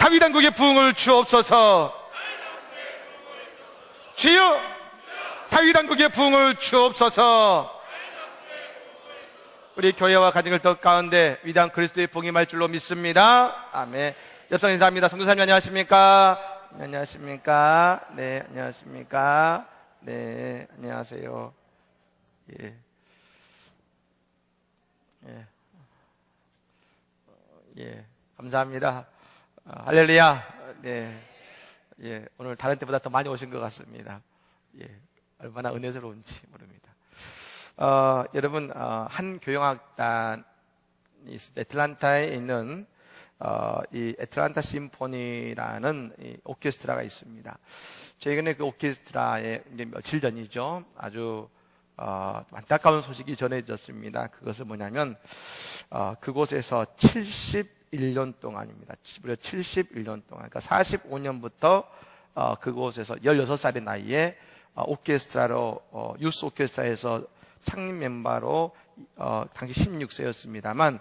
다윗 왕국의 부흥을 주옵소서. 주여, 다윗 왕국의 부흥을 주옵소서. 우리 교회와 가정을 더 가운데 위대한 그리스도의 부흥이 말 줄로 믿습니다. 아멘. 옆성 인사합니다. 성도사님 안녕하십니까? 안녕하십니까? 네, 안녕하십니까? 네, 안녕하세요. 예. 예. 예. 감사합니다. 할렐루야. 네. 예. 오늘 다른 때보다 더 많이 오신 것 같습니다. 예. 얼마나 은혜스러운지 모릅니다. 여러분, 한 교향악단이 있습니다. 애틀란타에 있는, 이 애틀란타 심포니라는 이 오케스트라가 있습니다. 최근에 그 오케스트라에 이제 며칠 전이죠. 아주, 안타까운 소식이 전해졌습니다. 그것은 뭐냐면, 그곳에서 71년 동안입니다. 무려 71년 동안. 그러니까 45년부터, 그곳에서 16살의 나이에, 오케스트라로, 유스 오케스트라에서 창립 멤버로 당시 16세였습니다만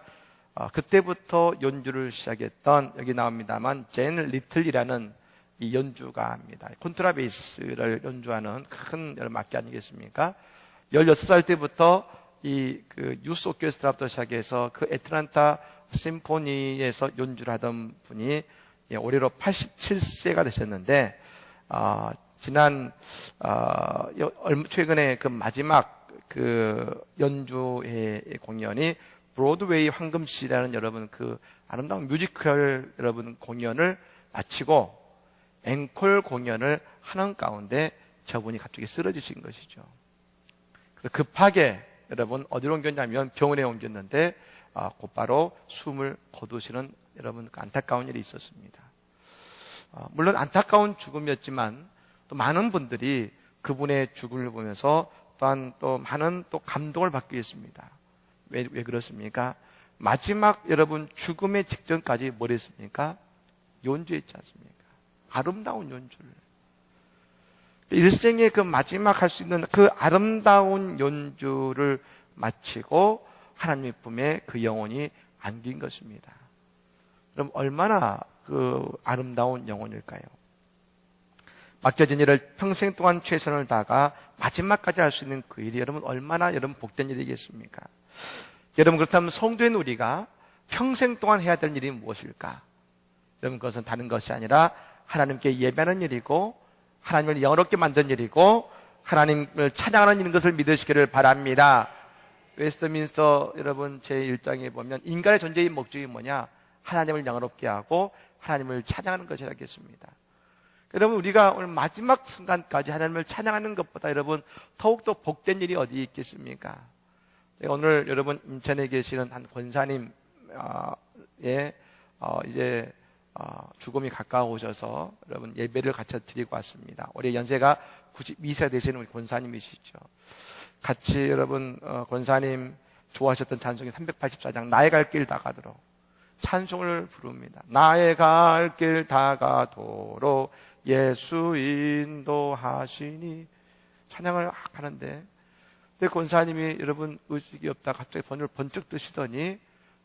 그때부터 연주를 시작했던, 여기 나옵니다만 젠 리틀이라는 이 연주가입니다. 콘트라베이스를 연주하는 큰 악기 아니겠습니까? 16살 때부터 그 유스 오케스트라부터 시작해서 그 애틀란타 심포니에서 연주를 하던 분이 올해로 87세가 되셨는데 최근에 그 마지막 그 연주회 공연이 브로드웨이 황금시라는 여러분 그 아름다운 뮤지컬 여러분 공연을 마치고 앵콜 공연을 하는 가운데 저분이 갑자기 쓰러지신 것이죠. 그래서 급하게 여러분 어디로 옮겼냐면 병원에 옮겼는데 곧바로 숨을 거두시는 여러분 그 안타까운 일이 있었습니다. 물론 안타까운 죽음이었지만 또 많은 분들이 그분의 죽음을 보면서 또한 또 많은 또 감동을 받게 했습니다. 왜 그렇습니까? 마지막 여러분 죽음의 직전까지 뭘 했습니까? 연주했지 않습니까? 아름다운 연주를. 일생의 그 마지막 할 수 있는 그 아름다운 연주를 마치고 하나님의 품에 그 영혼이 안긴 것입니다. 그럼 얼마나 그 아름다운 영혼일까요? 맡겨진 일을 평생 동안 최선을 다하가 마지막까지 할 수 있는 그 일이 여러분 얼마나 여러분 복된 일이겠습니까? 여러분 그렇다면 성도인 우리가 평생 동안 해야 될 일이 무엇일까? 여러분 그것은 다른 것이 아니라 하나님께 예배하는 일이고 하나님을 영원롭게 만드는 일이고 하나님을 찬양하는 일인 것을 믿으시기를 바랍니다. 웨스트민스터 여러분 제1장에 보면 인간의 존재의 목적이 뭐냐? 하나님을 영원롭게 하고 하나님을 찬양하는 것이라겠습니다. 여러분 우리가 오늘 마지막 순간까지 하나님을 찬양하는 것보다 여러분 더욱더 복된 일이 어디 있겠습니까? 제가 오늘 여러분 인천에 계시는 한 권사님 이제 죽음이 가까워오셔서 여러분 예배를 같이 드리고 왔습니다. 올해 연세가 92세 되시는 우리 권사님이시죠. 같이 여러분 권사님 좋아하셨던 찬송이 384장 나의 갈 길 다 가도록 찬송을 부릅니다. 나의 갈 길 다 가도록 예수 인도하시니 찬양을 하는데 근데 권사님이 여러분 의식이 없다 갑자기 번을 번쩍 뜨시더니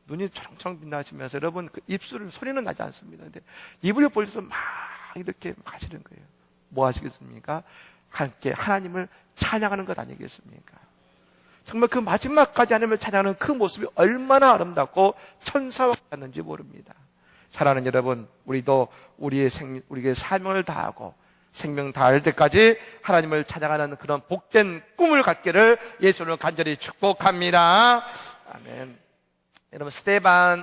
눈이 초롱초롱 빛나시면서 여러분 그 입술은 소리는 나지 않습니다. 근데 입을 벌려서 막 이렇게 하시는 거예요. 뭐 하시겠습니까? 함께 하나님을 찬양하는 것 아니겠습니까? 정말 그 마지막까지 하나님을 찬양하는 그 모습이 얼마나 아름답고 천사와 같았는지 모릅니다. 사랑하는 여러분, 우리도 우리의 사명을 다하고 생명 다할 때까지 하나님을 찬양하는 그런 복된 꿈을 갖기를 예수를 간절히 축복합니다. 아멘. 여러분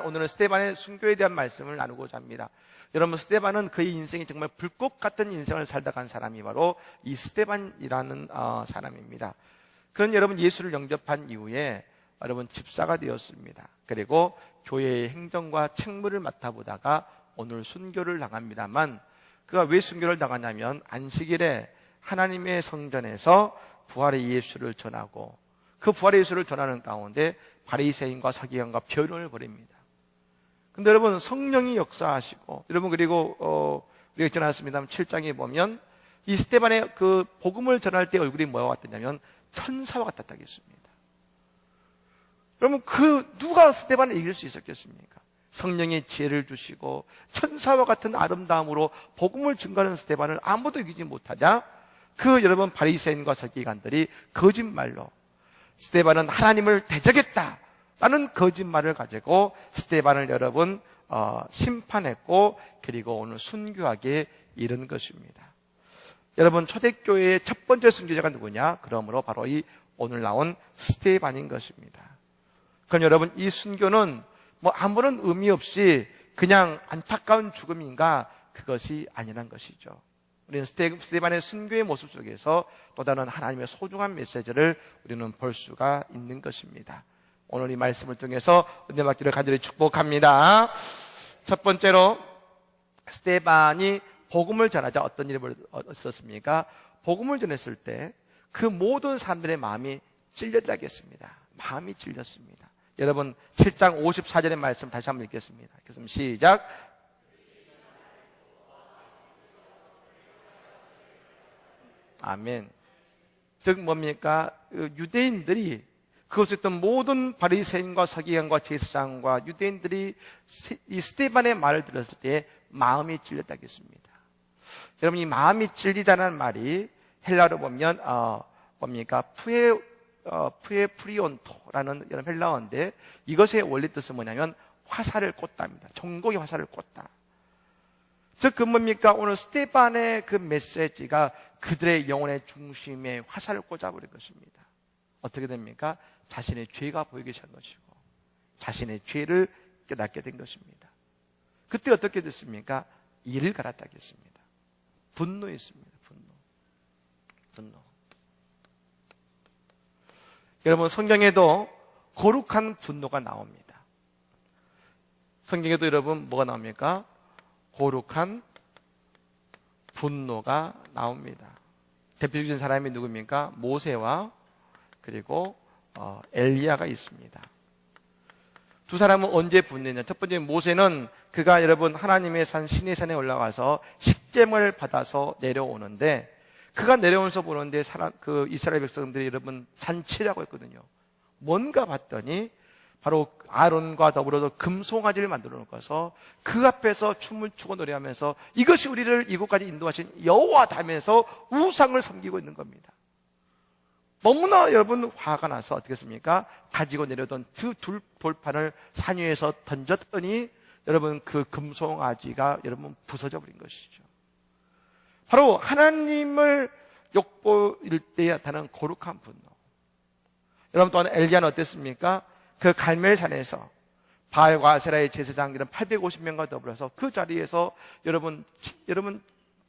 오늘은 스데반의 순교에 대한 말씀을 나누고자 합니다. 여러분 스데반은 그의 인생이 정말 불꽃 같은 인생을 살다 간 사람이 바로 이 스데반이라는 사람입니다. 그런 여러분 예수를 영접한 이후에 여러분 집사가 되었습니다. 그리고 교회의 행정과 책무를 맡아보다가 오늘 순교를 당합니다만 그가 왜 순교를 당하냐면 안식일에 하나님의 성전에서 부활의 예수를 전하고 그 부활의 예수를 전하는 가운데 바리새인과 서기관과 변론을 벌입니다. 근데 여러분 성령이 역사하시고 여러분 그리고 우리가 전했습니다만 7장에 보면 이 스데반의 그 복음을 전할 때 얼굴이 뭐와 같았냐면 천사와 같았다겠습니다. 그러면 누가 스데반을 이길 수 있었겠습니까? 성령의 지혜를 주시고 천사와 같은 아름다움으로 복음을 증거하는 스데반을 아무도 이기지 못하자 그 여러분 바리새인과 서기관들이 거짓말로 스데반은 하나님을 대적했다라는 거짓말을 가지고 스데반을 여러분 심판했고 그리고 오늘 순교하게 이른 것입니다. 여러분 초대교회의 첫 번째 순교자가 누구냐? 그러므로 바로 이 오늘 나온 스데반인 것입니다. 그럼 여러분 이 순교는 뭐 아무런 의미 없이 그냥 안타까운 죽음인가? 그것이 아니란 것이죠. 우리는 스데반의 순교의 모습 속에서 또 다른 하나님의 소중한 메시지를 우리는 볼 수가 있는 것입니다. 오늘 이 말씀을 통해서 은혜 받기를 간절히 축복합니다. 첫 번째로 스데반이 복음을 전하자 어떤 일이 있었습니까? 복음을 전했을 때 그 모든 사람들의 마음이 찔렸다겠습니다. 마음이 찔렸습니다. 여러분 7장 54절의 말씀 다시 한번 읽겠습니다. 읽겠습니다. 시작. 아멘. 즉 뭡니까? 유대인들이 그곳에 있던 모든 바리새인과 서기관과 제사장과 유대인들이 이 스데반의 말을 들었을 때 마음이 찔렸다겠습니다. 여러분 이 마음이 찔리다는 말이 헬라로 보면 뭡니까? 푸에프리온토라는 이런 헬라어인데 이것의 원리 뜻은 뭐냐면 화살을 꽂다입니다. 종국의 화살을 꽂다. 즉 그 뭡니까? 오늘 스데반의 그 메시지가 그들의 영혼의 중심에 화살을 꽂아버린 것입니다. 어떻게 됩니까? 자신의 죄가 보이기 시작한 것이고 자신의 죄를 깨닫게 된 것입니다. 그때 어떻게 됐습니까? 이를 갈았다겠습니다. 분노했습니다. 분노. 여러분 성경에도 거룩한 분노가 나옵니다. 성경에도 여러분 뭐가 나옵니까? 거룩한 분노가 나옵니다. 대표적인 사람이 누굽니까? 모세와 그리고 엘리야가 있습니다. 두 사람은 언제 분노했냐? 첫 번째 모세는 그가 여러분 하나님의 산 시내산에 올라가서 십계명을 받아서 내려오는데 그가 내려오면서 보는데 그 이스라엘 백성들이 여러분 잔치라고 했거든요. 뭔가 봤더니 바로 아론과 더불어서 금송아지를 만들어 놓고서 그 앞에서 춤을 추고 노래하면서 이것이 우리를 이곳까지 인도하신 여호와다 하면서 우상을 섬기고 있는 겁니다. 너무나 여러분 화가 나서 어떻게 했습니까? 가지고 내려던 그 둘 돌판을 산 위에서 던졌더니 여러분 그 금송아지가 여러분 부서져 버린 것이죠. 바로 하나님을 욕보일 때 나타나는 거룩한 분노. 여러분 또한 엘리야는 어땠습니까? 그 갈멜산에서 바알과 아세라의 제사장 이런 850명과 더불어서 그 자리에서 여러분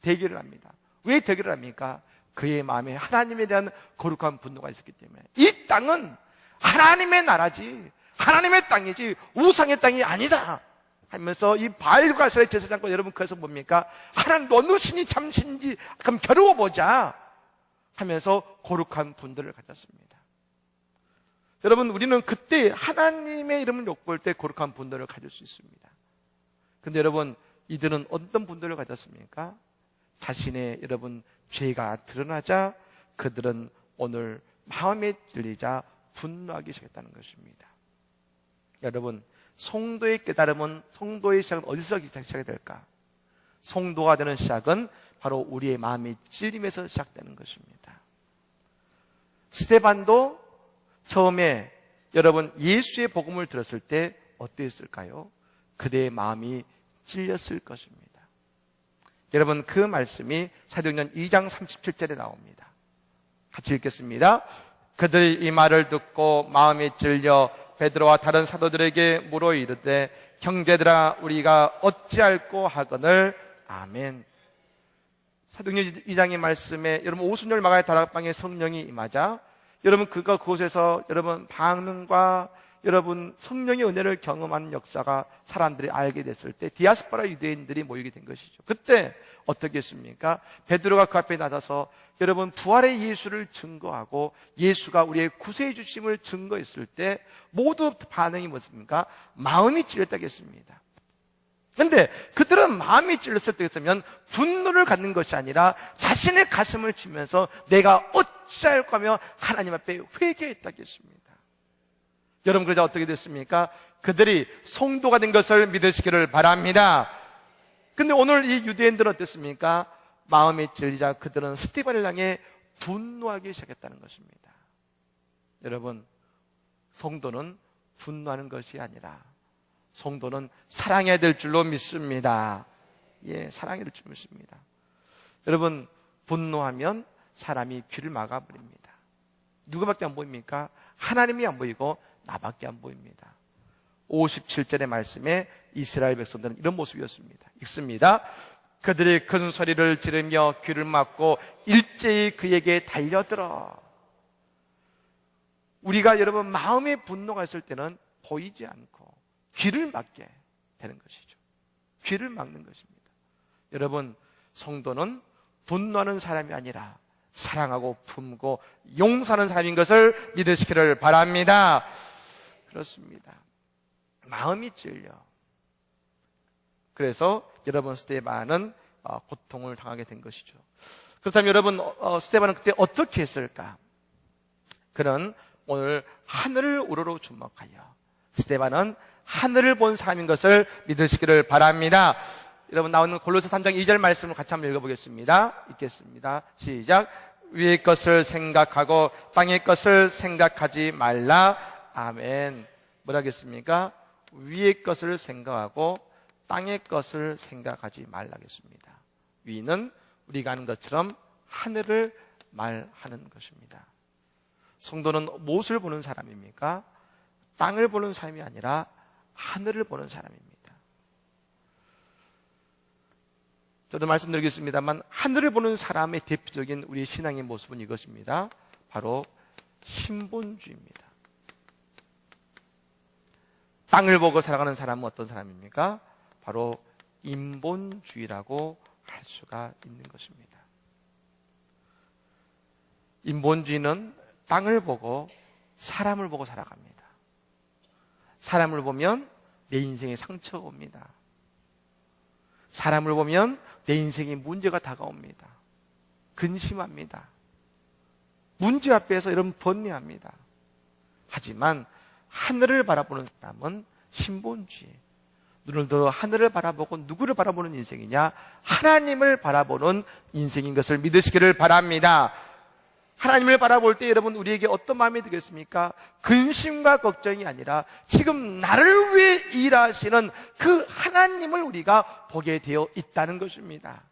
대결을 합니다. 왜 대결을 합니까? 그의 마음에 하나님에 대한 거룩한 분노가 있었기 때문에 이 땅은 하나님의 나라지 하나님의 땅이지 우상의 땅이 아니다 하면서 이 바알과 아세라의 제사장과 여러분 그래서 뭡니까? 하나님 어느 신이 참신지 그럼 겨루어보자 하면서 거룩한 분노를 가졌습니다. 여러분 우리는 그때 하나님의 이름을 욕볼 때 거룩한 분노를 가질 수 있습니다. 그런데 여러분 이들은 어떤 분노를 가졌습니까? 자신의 여러분 죄가 드러나자 그들은 오늘 마음에 찔리자 분노하기 시작했다는 것입니다. 여러분 성도의 깨달음은 성도의 시작은 어디서 시작이 될까? 성도가 되는 시작은 바로 우리의 마음이 찔림에서 시작되는 것입니다. 스데반도 처음에 여러분 예수의 복음을 들었을 때 어땠을까요? 그대의 마음이 찔렸을 것입니다. 여러분 그 말씀이 사도행전 2장 37절에 나옵니다. 같이 읽겠습니다. 그들이 이 말을 듣고 마음이 찔려 베드로와 다른 사도들에게 물어 이르되 형제들아 우리가 어찌할꼬 하거늘 아멘. 사도행전 2장의 말씀에 여러분 오순절 마가의 다락방에 성령이 임하자 여러분 그곳에서 여러분 방언과 여러분 성령의 은혜를 경험하는 역사가 사람들이 알게 됐을 때 디아스포라 유대인들이 모이게 된 것이죠. 그때 어떻게 했습니까? 베드로가 그 앞에 나서서 여러분 부활의 예수를 증거하고 예수가 우리의 구세해 주심을 증거했을 때 모두 반응이 무엇입니까? 마음이 찔렸다고 했습니다. 그런데 그들은 마음이 찔렸을 때 했으면 분노를 갖는 것이 아니라 자신의 가슴을 치면서 내가 어찌할까 하며 하나님 앞에 회개했다고 했습니다. 여러분, 그러자 어떻게 됐습니까? 그들이 성도가 된 것을 믿으시기를 바랍니다. 근데 오늘 이 유대인들은 어땠습니까? 마음이 찔리자 그들은 스데반을 향해 분노하기 시작했다는 것입니다. 여러분, 성도는 분노하는 것이 아니라 성도는 사랑해야 될 줄로 믿습니다. 예, 사랑해야 될 줄로 믿습니다. 여러분, 분노하면 사람이 귀를 막아버립니다. 누구밖에 안 보입니까? 하나님이 안 보이고 나밖에 안 보입니다. 57절의 말씀에 이스라엘 백성들은 이런 모습이었습니다. 읽습니다. 그들이 큰 소리를 지르며 귀를 막고 일제히 그에게 달려들어. 우리가 여러분 마음의 분노가 있을 때는 보이지 않고 귀를 막게 되는 것이죠. 귀를 막는 것입니다. 여러분, 성도는 분노하는 사람이 아니라 사랑하고 품고 용서하는 사람인 것을 믿으시기를 바랍니다. 그렇습니다. 마음이 찔려. 그래서 여러분, 스데반은 고통을 당하게 된 것이죠. 그렇다면 여러분, 스데반은 그때 어떻게 했을까? 그는 오늘 하늘을 우러러 주목하여 스데반은 하늘을 본 사람인 것을 믿으시기를 바랍니다. 여러분, 나오는 골로새 3장 2절 말씀을 같이 한번 읽어보겠습니다. 읽겠습니다. 시작. 위의 것을 생각하고 땅의 것을 생각하지 말라. 아멘. 뭐라 하겠습니까? 위의 것을 생각하고 땅의 것을 생각하지 말라겠습니다. 위는 우리가 아는 것처럼 하늘을 말하는 것입니다. 성도는 무엇을 보는 사람입니까? 땅을 보는 사람이 아니라 하늘을 보는 사람입니다. 저도 말씀드리겠습니다만 하늘을 보는 사람의 대표적인 우리 신앙의 모습은 이것입니다. 바로 신본주의입니다. 땅을 보고 살아가는 사람은 어떤 사람입니까? 바로 인본주의라고 할 수가 있는 것입니다. 인본주의는 땅을 보고 사람을 보고 살아갑니다. 사람을 보면 내 인생에 상처가 옵니다. 사람을 보면 내 인생에 문제가 다가옵니다. 근심합니다. 문제 앞에서 여러분 번뇌합니다. 하지만 하늘을 바라보는 사람은 신본주의. 눈을 들어 하늘을 바라보고 누구를 바라보는 인생이냐? 하나님을 바라보는 인생인 것을 믿으시기를 바랍니다. 하나님을 바라볼 때 여러분 우리에게 어떤 마음이 들겠습니까? 근심과 걱정이 아니라 지금 나를 위해 일하시는 그 하나님을 우리가 보게 되어 있다는 것입니다.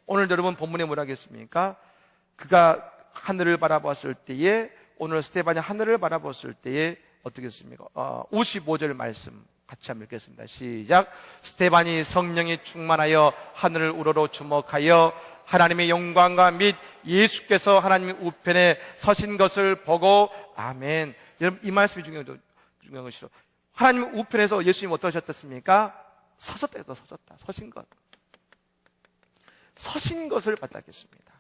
오늘 여러분 본문에 뭐라 하겠습니까? 그가 하늘을 바라봤을 때에, 오늘 스데반이 하늘을 바라봤을 때에 어떻게 했습니까? 55절 말씀 같이 한번 읽겠습니다. 시작. 스데반이 성령이 충만하여 하늘을 우러러 주목하여 하나님의 영광과 및 예수께서 하나님의 우편에 서신 것을 보고, 아멘. 여러분, 이 말씀이 중요한 것이죠. 하나님의 우편에서 예수님 어떠셨습니까? 서셨다. 서신 것. 서신 것을 받았겠습니다.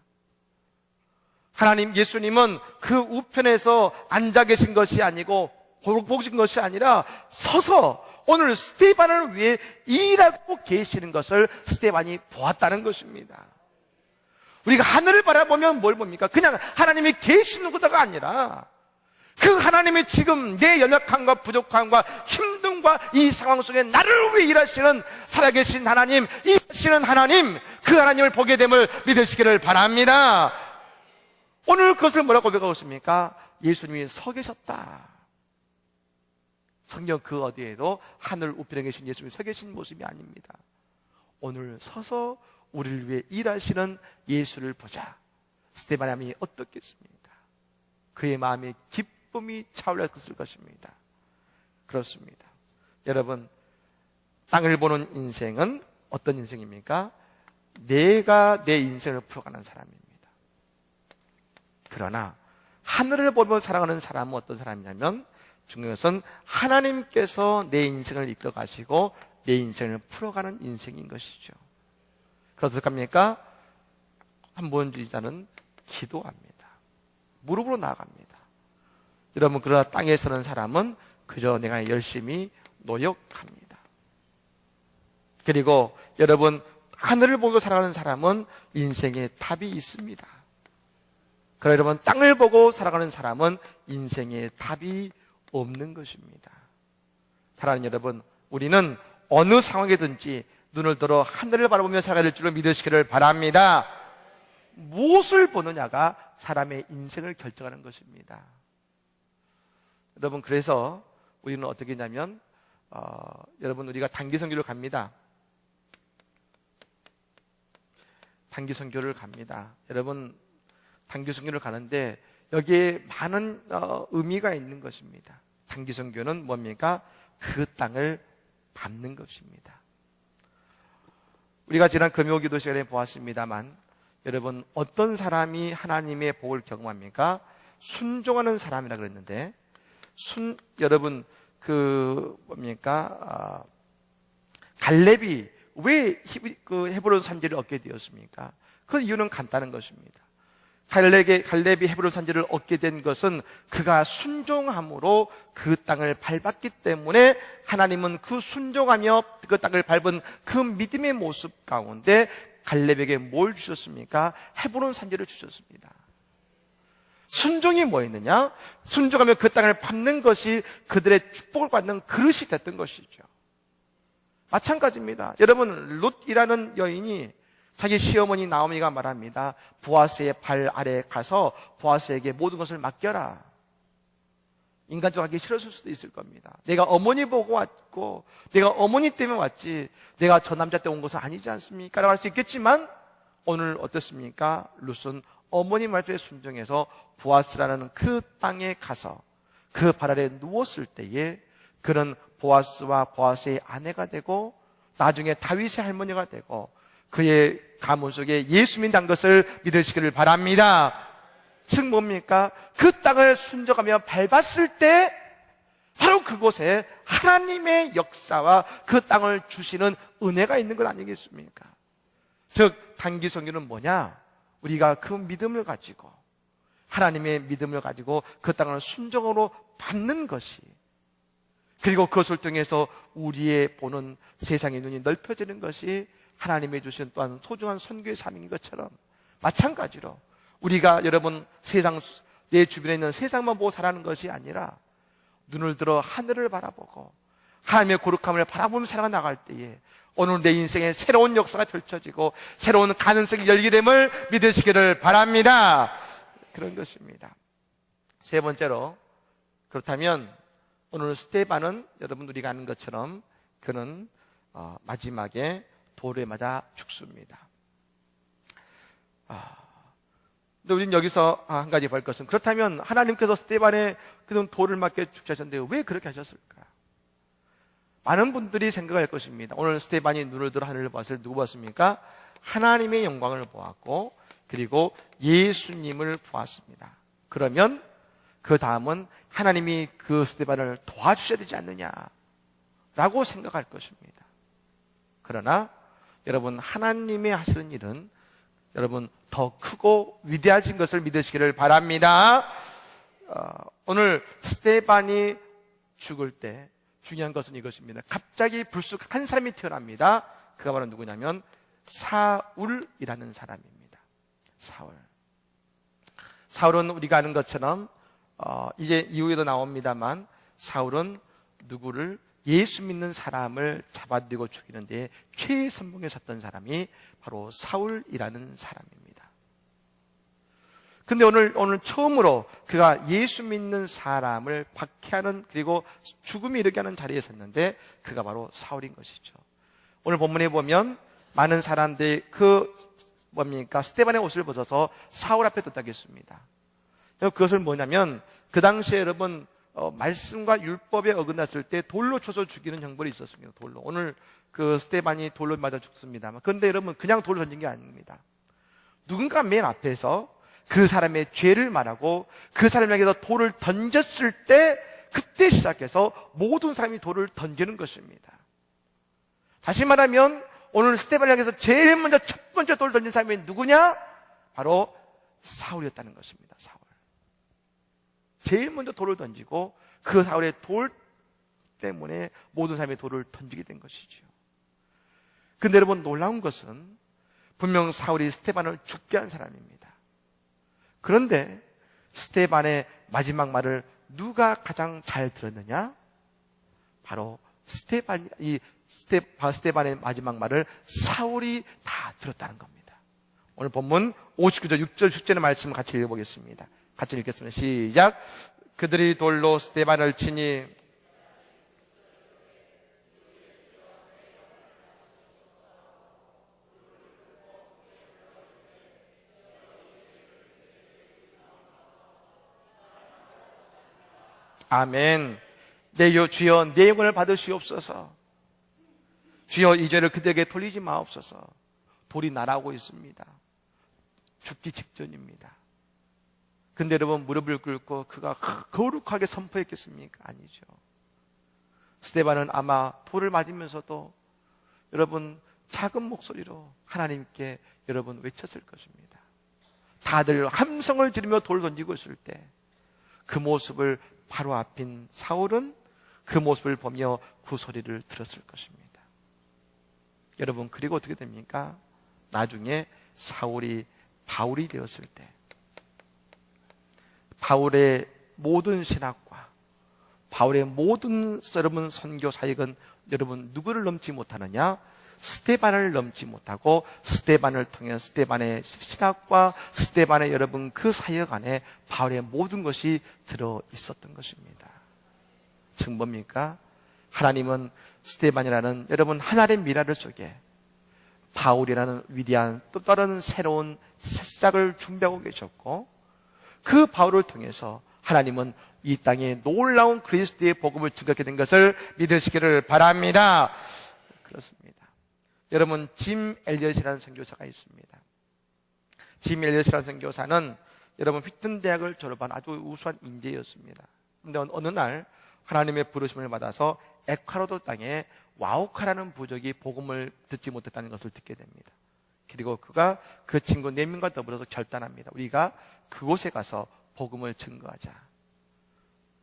하나님, 예수님은 그 우편에서 앉아 계신 것이 아니고 보신 것이 아니라 서서 오늘 스데반을 위해 일하고 계시는 것을 스데반이 보았다는 것입니다. 우리가 하늘을 바라보면 뭘 봅니까? 그냥 하나님이 계시는 것다가 아니라 그 하나님이 지금 내 연약함과 부족함과 힘듦과 이 상황 속에 나를 위해 일하시는 살아계신 하나님, 일하시는 하나님, 그 하나님을 보게 됨을 믿으시기를 바랍니다. 오늘 그것을 뭐라고 고백하고 있습니까? 예수님이 서 계셨다. 성경 그 어디에도 하늘 우편에 계신 예수님이 서 계신 모습이 아닙니다. 오늘 서서 우리를 위해 일하시는 예수를 보자. 스데반의 마음이 어떻겠습니까? 그의 마음에 기쁨이 차올랐을 것입니다. 그렇습니다. 여러분, 땅을 보는 인생은 어떤 인생입니까? 내가 내 인생을 풀어가는 사람입니다. 그러나 하늘을 보며 살아가는 사람은 어떤 사람이냐면, 중요한 것은 하나님께서 내 인생을 이끌어 가시고 내 인생을 풀어가는 인생인 것이죠. 그래서 어떻게 합니까? 한본주의자는 기도합니다. 무릎으로 나아갑니다. 여러분, 그러나 땅에 서는 사람은 그저 내가 열심히 노력합니다. 그리고 여러분, 하늘을 보고 살아가는 사람은 인생에 답이 있습니다. 그러나 여러분, 땅을 보고 살아가는 사람은 인생에 답이 없는 것입니다. 사랑하는 여러분, 우리는 어느 상황이든지 눈을 들어 하늘을 바라보며 살아야 될 줄로 믿으시기를 바랍니다. 무엇을 보느냐가 사람의 인생을 결정하는 것입니다. 여러분, 그래서 우리는 어떻게 했냐면 여러분, 우리가 단기 선교를 갑니다. 단기 선교를 갑니다. 여러분, 단기 선교를 가는데 여기에 많은 의미가 있는 것입니다. 단기 선교는 뭡니까? 그 땅을 밟는 것입니다. 우리가 지난 금요기도 시간에 보았습니다만, 여러분, 어떤 사람이 하나님의 복을 경험합니까? 순종하는 사람이라 그랬는데, 여러분, 갈렙이 왜 헤브론 산지를 얻게 되었습니까? 그 이유는 간단한 것입니다. 갈렙이 헤브론 산지를 얻게 된 것은 그가 순종함으로 그 땅을 밟았기 때문에 하나님은 그 순종하며 그 땅을 밟은 그 믿음의 모습 가운데 갈렙에게 뭘 주셨습니까? 헤브론 산지를 주셨습니다. 순종이 뭐였느냐? 순종하며 그 땅을 밟는 것이 그들의 축복을 받는 그릇이 됐던 것이죠. 마찬가지입니다. 여러분, 룻이라는 여인이 자기 시어머니 나오미가 말합니다. 보아스의 발 아래 가서 보아스에게 모든 것을 맡겨라. 인간적으로 하기 싫었을 수도 있을 겁니다. 내가 어머니 보고 왔고 내가 어머니 때문에 왔지 내가 저 남자 때 온 것은 아니지 않습니까? 라고 할 수 있겠지만 오늘 어떻습니까? 룻은 어머니 말씀에 순종해서 보아스라는 그 땅에 가서 그 발 아래 누웠을 때에 그는 보아스와 보아스의 아내가 되고 나중에 다윗의 할머니가 되고 그의 가문 속에 예수 믿는 것을 믿으시기를 바랍니다. 즉 뭡니까? 그 땅을 순종하며 밟았을 때 바로 그곳에 하나님의 역사와 그 땅을 주시는 은혜가 있는 것 아니겠습니까? 즉 단기 선교는 뭐냐? 우리가 그 믿음을 가지고 하나님의 믿음을 가지고 그 땅을 순종으로 밟는 것이 그리고 그것을 통해서 우리의 보는 세상의 눈이 넓혀지는 것이 하나님이 주신 또한 소중한 선교의 삶인 것처럼 마찬가지로 우리가 여러분 세상 내 주변에 있는 세상만 보고 살아가는 것이 아니라 눈을 들어 하늘을 바라보고 하나님의 거룩함을 바라보며 살아가 나갈 때에 오늘 내 인생에 새로운 역사가 펼쳐지고 새로운 가능성이 열리게 됨을 믿으시기를 바랍니다. 그런 것입니다. 세 번째로 그렇다면 오늘 스데반은 여러분 우리가 아는 것처럼 그는 마지막에 돌에 맞아 죽습니다. 근데 우리는 여기서 한 가지 볼 것은 그렇다면 하나님께서 스데반의 그런 돌을 맞게 죽게 하셨는데 왜 그렇게 하셨을까? 많은 분들이 생각할 것입니다. 오늘 스데반이 눈을 들어 하늘을 봤을 때 누구 봤습니까? 하나님의 영광을 보았고 그리고 예수님을 보았습니다. 그러면 그 다음은 하나님이 그 스데반을 도와주셔야 되지 않느냐라고 생각할 것입니다. 그러나 여러분 하나님의 하시는 일은 여러분 더 크고 위대하신 것을 믿으시기를 바랍니다. 오늘 스데반이 죽을 때 중요한 것은 이것입니다. 갑자기 불쑥 한 사람이 태어납니다. 그가 바로 누구냐면 사울이라는 사람입니다. 사울은 우리가 아는 것처럼 이제 이후에도 나옵니다만 사울은 누구를 예수 믿는 사람을 잡아들이고 죽이는 데 최선봉에 섰던 사람이 바로 사울이라는 사람입니다. 근데 오늘 처음으로 그가 예수 믿는 사람을 박해하는 그리고 죽음에 이르게 하는 자리에 섰는데 그가 바로 사울인 것이죠. 오늘 본문에 보면 많은 사람들이 스데반의 옷을 벗어서 사울 앞에 뒀다겠습니다. 그것을 뭐냐면 그 당시에 여러분 말씀과 율법에 어긋났을 때 돌로 쳐서 죽이는 형벌이 있었습니다. 돌로. 오늘 그 스데반이 돌로 맞아 죽습니다만 그런데 여러분 그냥 돌로 던진 게 아닙니다. 누군가 맨 앞에서 그 사람의 죄를 말하고 그 사람에게서 돌을 던졌을 때 그때 시작해서 모든 사람이 돌을 던지는 것입니다. 다시 말하면 오늘 스데반을 향해서 제일 먼저 첫 번째 돌을 던진 사람이 누구냐? 바로 사울이었다는 것입니다. 사울. 제일 먼저 돌을 던지고 그 사울의 돌 때문에 모든 사람이 돌을 던지게 된 것이죠. 근데 여러분 놀라운 것은 분명 사울이 스데반을 죽게 한 사람입니다. 그런데 스데반의 마지막 말을 누가 가장 잘 들었느냐? 바로 스테반의 마지막 말을 사울이 다 들었다는 겁니다. 오늘 본문 59절 6절 10절의 말씀을 같이 읽어보겠습니다. 같이 읽겠습니다. 시작. 그들이 돌로 스테반을 치니 아멘. 주여 내 영혼을 받으시옵소서. 주여 이 죄를 그들에게 돌리지 마옵소서. 돌이 날아오고 있습니다. 죽기 직전입니다. 근데 여러분 무릎을 꿇고 그가 거룩하게 선포했겠습니까? 아니죠. 스데반은 아마 돌을 맞으면서도 여러분 작은 목소리로 하나님께 여러분 외쳤을 것입니다. 다들 함성을 지르며 돌을 던지고 있을 때 그 모습을 바로 앞인 사울은 그 모습을 보며 그 소리를 들었을 것입니다. 여러분 그리고 어떻게 됩니까? 나중에 사울이 바울이 되었을 때 바울의 모든 신학과 바울의 모든 여러분 선교 사역은 여러분 누구를 넘지 못하느냐? 스데반을 넘지 못하고 스데반을 통해 스데반의 신학과 스데반의 여러분 그 사역 안에 바울의 모든 것이 들어 있었던 것입니다. 지금 뭡니까? 하나님은 스데반이라는 여러분 하나의 미라를 속에 바울이라는 위대한 또 다른 새로운 새싹을 준비하고 계셨고 그 바울을 통해서 하나님은 이 땅에 놀라운 그리스도의 복음을 증거하게 된 것을 믿으시기를 바랍니다. 그렇습니다. 여러분 짐 엘리엇이라는 선교사가 있습니다. 짐 엘리엇이라는 선교사는 여러분 휘튼 대학을 졸업한 아주 우수한 인재였습니다. 그런데 어느 날 하나님의 부르심을 받아서 에콰도르 땅에 와우카라는 부족이 복음을 듣지 못했다는 것을 듣게 됩니다. 그리고 그가 그 친구 4명과 더불어서 결단합니다. 우리가 그곳에 가서 복음을 증거하자.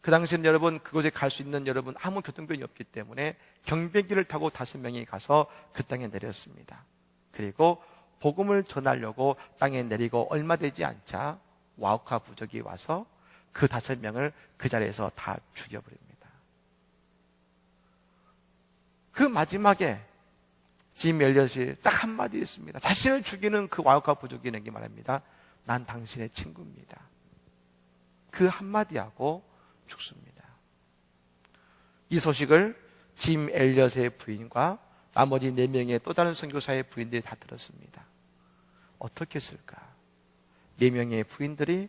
그 당시에는 여러분 그곳에 갈 수 있는 여러분 아무 교통편이 없기 때문에 경비기를 타고 5명이 가서 그 땅에 내렸습니다. 그리고 복음을 전하려고 땅에 내리고 얼마 되지 않자 와우카 부족이 와서 그 5명을 그 자리에서 다 죽여버립니다. 그 마지막에 짐 엘리엇이 딱 한마디 했습니다. 자신을 죽이는 그 와우카 부족인에게 말합니다. 난 당신의 친구입니다. 그 한마디하고 죽습니다. 이 소식을 짐 엘리엇의 부인과 나머지 4명의 또 다른 선교사의 부인들이 다 들었습니다. 어떻게 했을까? 4명의 부인들이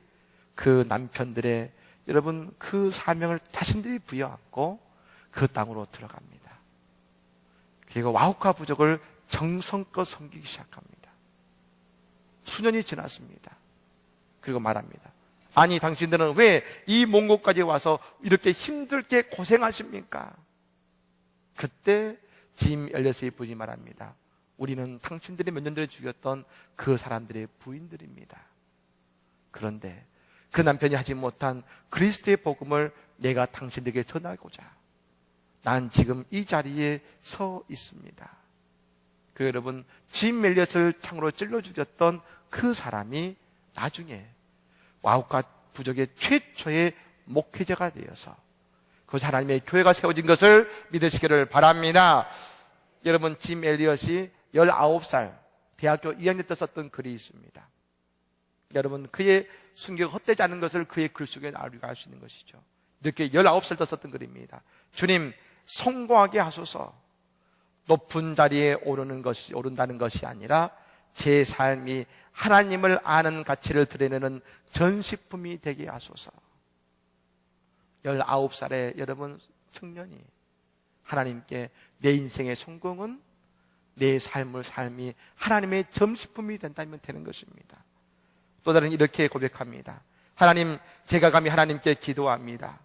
그 남편들의 여러분 그 사명을 자신들이 부여하고 그 땅으로 들어갑니다. 그리고 와우카 부족을 정성껏 섬기기 시작합니다. 수년이 지났습니다. 그리고 말합니다. 아니 당신들은 왜 이 먼 곳까지 와서 이렇게 힘들게 고생하십니까? 그때 짐 엘리엇의 부인이 말합니다. 우리는 당신들이 몇 년 전에 죽였던 그 사람들의 부인들입니다. 그런데 그 남편이 하지 못한 그리스도의 복음을 내가 당신들에게 전하고자 난 지금 이 자리에 서 있습니다. 그 여러분 짐 엘리엇을 창으로 찔러 죽였던 그 사람이 나중에 와우카 부족의 최초의 목회자가 되어서 그 하나님의 교회가 세워진 것을 믿으시기를 바랍니다. 여러분 짐 엘리엇이 19살 대학교 2학년 때 썼던 글이 있습니다. 여러분 그의 순교가 헛되지 않은 것을 그의 글 속에 알 수 있는 것이죠. 이렇게 19살 때 썼던 글입니다. 주님 성공하게 하소서. 높은 자리에 오른다는 것이 아니라 제 삶이 하나님을 아는 가치를 드러내는 전시품이 되게 하소서. 19살의 여러분 청년이 하나님께 내 인생의 성공은 내 삶이 하나님의 전시품이 된다면 되는 것입니다. 또 다른 이렇게 고백합니다. 하나님, 제가 감히 하나님께 기도합니다.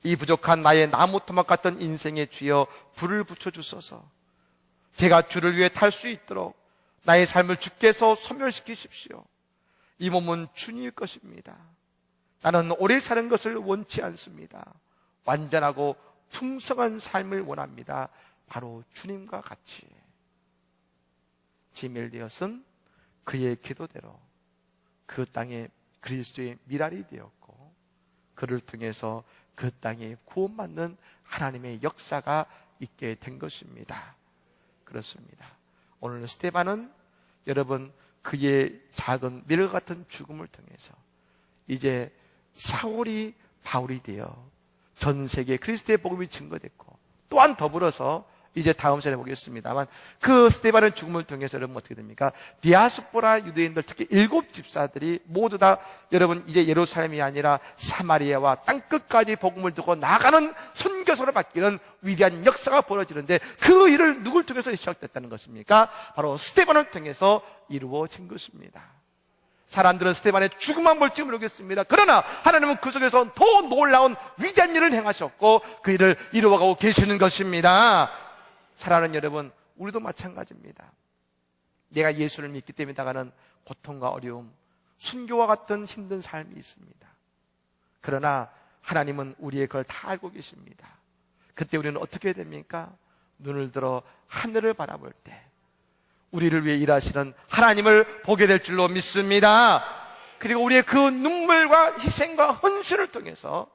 이 부족한 나의 나무 토막 같은 인생에 주여 불을 붙여주소서. 제가 주를 위해 탈 수 있도록 나의 삶을 주께서 소멸시키십시오. 이 몸은 주님의 것입니다. 나는 오래 사는 것을 원치 않습니다. 완전하고 풍성한 삶을 원합니다. 바로 주님과 같이. 짐 엘리엇은 그의 기도대로 그 땅에 그리스도의 미랄이 되었고 그를 통해서 그 땅에 구원받는 하나님의 역사가 있게 된 것입니다. 그렇습니다. 오늘 스데반은 여러분 그의 작은 밀과 같은 죽음을 통해서 이제 사울이 바울이 되어 전 세계 그리스도의 복음이 증거됐고, 또한 더불어서 이제 다음 시간에 보겠습니다만 그 스데반의 죽음을 통해서 여러분 어떻게 됩니까? 디아스포라 유대인들, 특히 7 집사들이 모두 다 여러분 이제 예루살렘이 아니라 사마리아와 땅끝까지 복음을 두고 나가는 선교사로 바뀌는 위대한 역사가 벌어지는데, 그 일을 누굴 통해서 시작됐다는 것입니까? 바로 스데반을 통해서 이루어진 것입니다. 사람들은 스데반의 죽음만 볼지 모르겠습니다. 그러나 하나님은 그 속에서 더 놀라운 위대한 일을 행하셨고 그 일을 이루어가고 계시는 것입니다. 사랑하는 여러분, 우리도 마찬가지입니다. 내가 예수를 믿기 때문에 나가는 고통과 어려움, 순교와 같은 힘든 삶이 있습니다. 그러나 하나님은 우리의 그걸 다 알고 계십니다. 그때 우리는 어떻게 됩니까? 눈을 들어 하늘을 바라볼 때 우리를 위해 일하시는 하나님을 보게 될 줄로 믿습니다. 그리고 우리의 그 눈물과 희생과 헌신을 통해서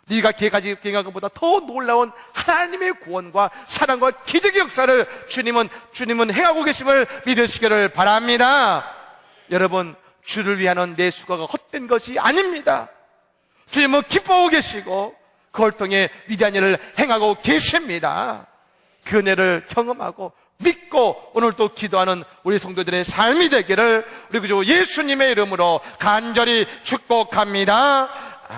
네가 기획하지 계획한 것보다 더 놀라운 하나님의 구원과 사랑과 기적의 역사를 주님은 행하고 계심을 믿으시기를 바랍니다. 여러분, 주를 위하는 내 수고가 헛된 것이 아닙니다. 주님은 기뻐하고 계시고 그걸 통해 위대한 일을 행하고 계십니다. 그 은혜를 경험하고 믿고 오늘도 기도하는 우리 성도들의 삶이 되기를 우리 구주 예수님의 이름으로 간절히 축복합니다.